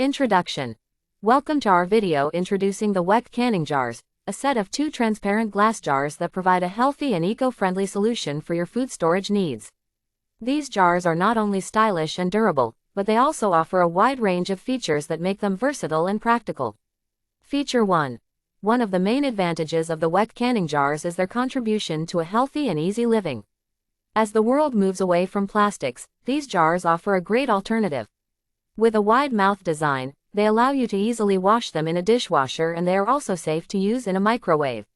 Introduction. Welcome to our video introducing the Weck Canning Jars, a set of 2 transparent glass jars that provide a healthy and eco-friendly solution for your food storage needs. These jars are not only stylish and durable, but they also offer a wide range of features that make them versatile and practical. Feature 1. One of the main advantages of the Weck Canning Jars is their contribution to a healthy and easy living. As the world moves away from plastics, these jars offer a great alternative. With a wide mouth design, they allow you to easily wash them in a dishwasher, and they are also safe to use in a microwave.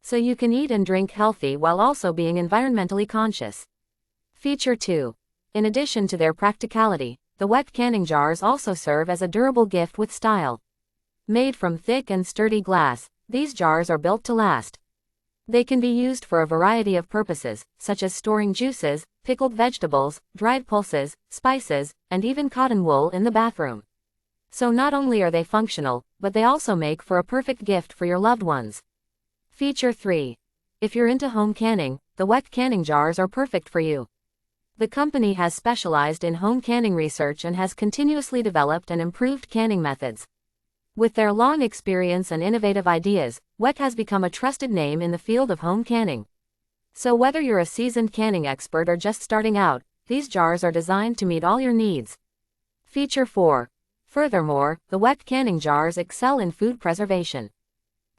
So you can eat and drink healthy while also being environmentally conscious. Feature 2. In addition to their practicality, the Weck Canning Jars also serve as a durable gift with style. Made from thick and sturdy glass, these jars are built to last. They can be used for a variety of purposes, such as storing juices, pickled vegetables, dried pulses, spices, and even cotton wool in the bathroom. So not only are they functional, but they also make for a perfect gift for your loved ones. Feature 3. If you're into home canning, the Weck Canning Jars are perfect for you. The company has specialized in home canning research and has continuously developed and improved canning methods. With their long experience and innovative ideas, Weck has become a trusted name in the field of home canning. So whether you're a seasoned canning expert or just starting out, these jars are designed to meet all your needs. Feature 4. Furthermore, the Weck Canning Jars excel in food preservation.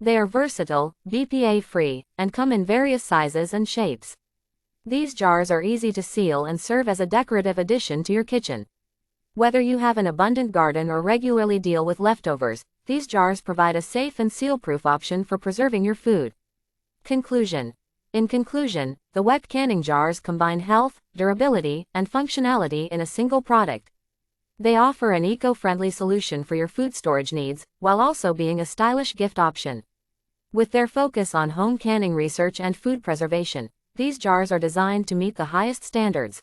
They are versatile, BPA-free, and come in various sizes and shapes. These jars are easy to seal and serve as a decorative addition to your kitchen. Whether you have an abundant garden or regularly deal with leftovers, these jars provide a safe and seal-proof option for preserving your food. Conclusion. In conclusion, the Weck Canning Jars combine health, durability, and functionality in a single product. They offer an eco-friendly solution for your food storage needs, while also being a stylish gift option. With their focus on home canning research and food preservation, these jars are designed to meet the highest standards.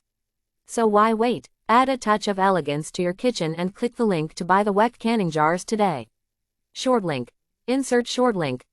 So why wait? Add a touch of elegance to your kitchen and click the link to buy the Weck Canning Jars today. Short link. Insert short link.